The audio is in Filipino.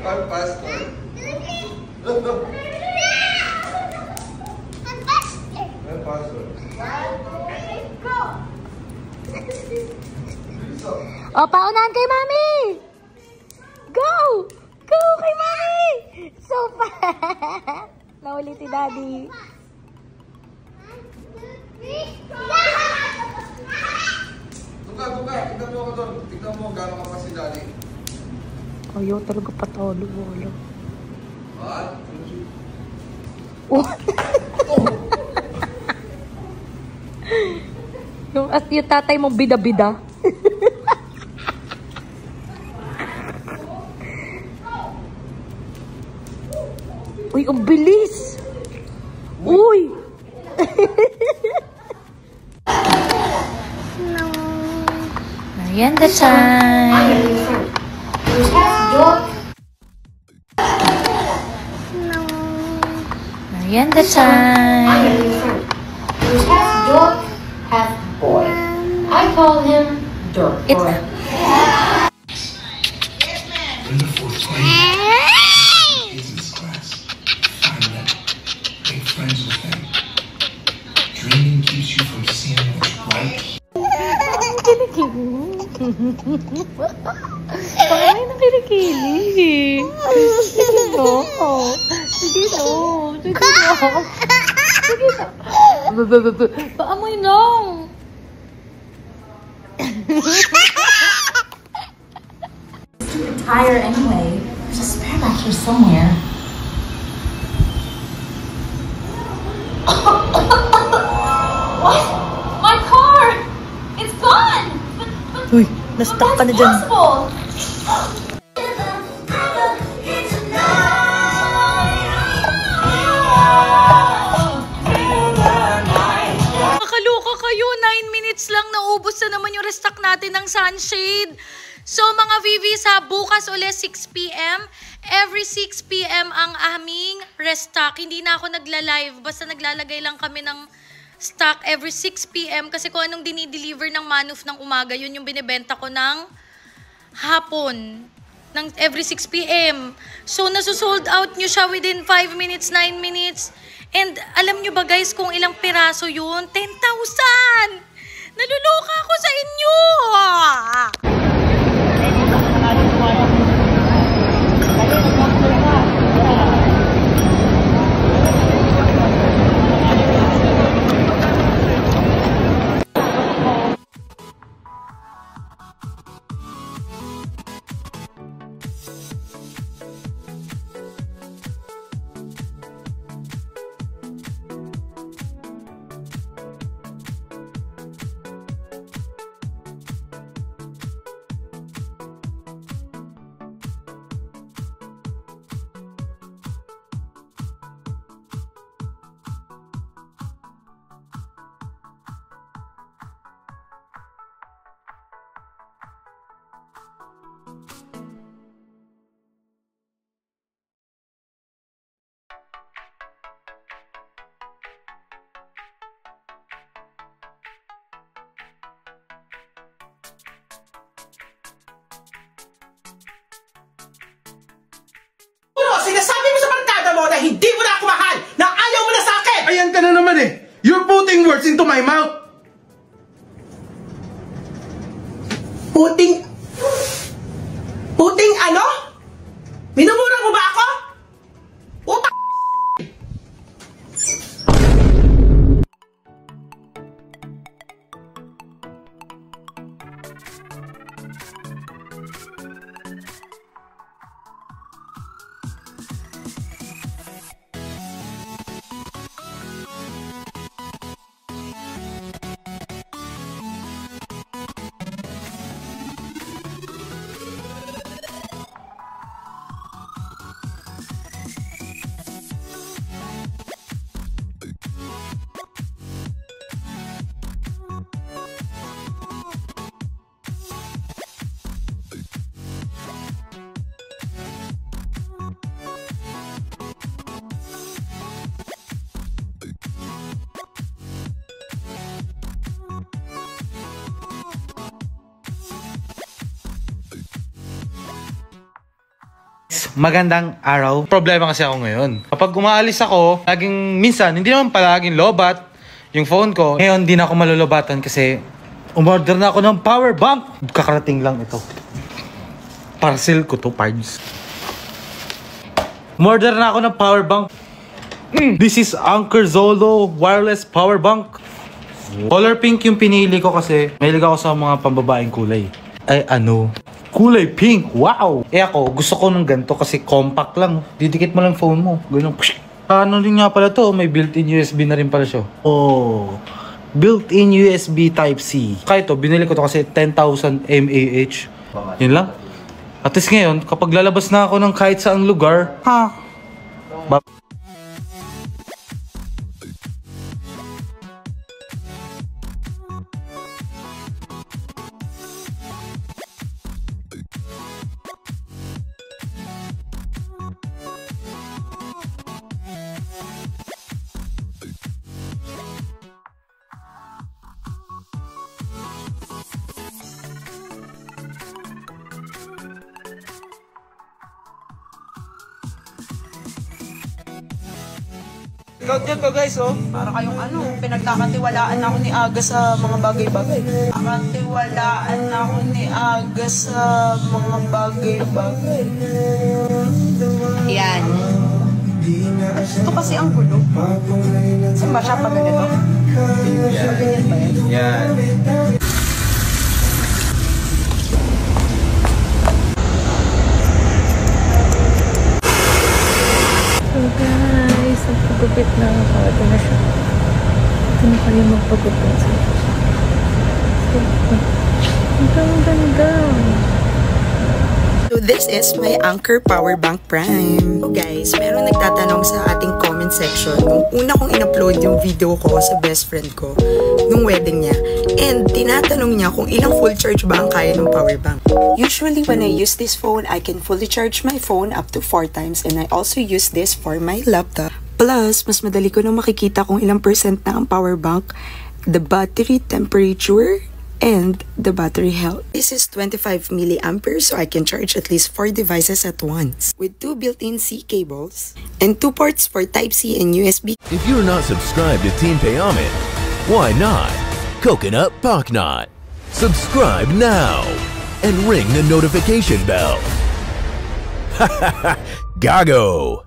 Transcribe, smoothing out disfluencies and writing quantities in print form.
I'm faster. I'm faster. Go! O, paunahan kay Mami! Go! Go kay Mami! So fast! Nahuli si Daddy. Tuka. Tignan mo ako doon. Tignan mo gano'n ka pa si Daddy. Ayaw talaga patalo. Wala. What? Yung tatay mong bida-bida. Uy, ang bilis! Uy! Merienda time! Merienda time! Half dog, half boy. I call him Dork Boy. In the fourth grade, business class, find them, make friends with them. Dreaming keeps you from seeing what's right. Baka may nakinikili. Sige mo. Sige mo. Paamoy nong. Stupid tire anyway. There's a spare back here somewhere. What? My car! It's gone! But Uy, na-stuck ka na dyan. possible? Nakakaloka kayo. 9 minutes lang naubos na naman yung restock natin ng sunshade. So mga VVs ha, bukas ulit 6 p.m. Every 6 p.m. ang aming restock. Hindi na ako nagla-live. Basta naglalagay lang kami ng stock every 6 p.m. Kasi kung anong dinideliver ng Manuf ng umaga, yun yung binibenta ko ng hapon. Ng every 6 p.m. So nasusold out nyo siya within 5 minutes, 9 minutes. And alam nyo ba guys kung ilang piraso yun? 10,000! Naluluka ako sa inyo! Sinasabi mo sa barkada mo na hindi mo na ako mahal, na ayaw mo na sa akin! Ayan ka na naman eh. You're putting words into my mouth. Puting ano? Minumura mo ba ako? Utak! Magandang araw. Problema kasi ako ngayon. Kapag umaalis ako, minsan, hindi naman palaging lobat yung phone ko. Ngayon, di na ako malulobatan kasi umorder na ako ng power bank. Kakarating lang ito. Parcel ko to, pards. Umorder na ako ng power bank. This is Anker Zolo wireless power bank. Color pink yung pinili ko kasi mahilig ako sa mga pambabaeng kulay. Ay ano? Kulay pink, wow! Ako, gusto ko ng ganito kasi compact lang. Didikit mo lang phone mo. Ganun. Ano din nga pala to? May built-in USB na rin pala siya. Oh, built-in USB Type-C. Kaya to, binili ko to kasi 10,000 mAh. Yun lang. At least ngayon, kapag lalabas na ako ng kahit saang lugar, Ikaw ko guys, oh. Para kayong pinagkakatiwalaan ako ni Aga sa mga bagay-bagay. Kakatiwalaan ako ni Aga sa mga bagay-bagay. Yan. Ito kasi ang gulo. Saan ba siya pag ganito? Ganyan ba yan? Yan. So guys, magpagupit na ako. Ito na siya. Ito na kayo magpagupit. Ang ganda. So this is my Anker Power Bank Prime. So guys, meron nagtatanong sa ating comment section nung una kong in-upload yung video ko sa best friend ko nung wedding niya. And tinatanong niya kung ilang full charge ba ang kaya ng power bank. Usually when I use this phone, I can fully charge my phone up to 4 times and I also use this for my laptop. Plus, mas madali ko nang makikita kung ilang percent na ang power bank, the battery temperature, and the battery health. This is 25 milliamperes, so I can charge at least 4 devices at once. With 2 built-in C cables, and 2 ports for Type-C and USB. If you're not subscribed to Team Payaman, why not? Coconut Pocknot. Subscribe now, and ring the notification bell. Gago!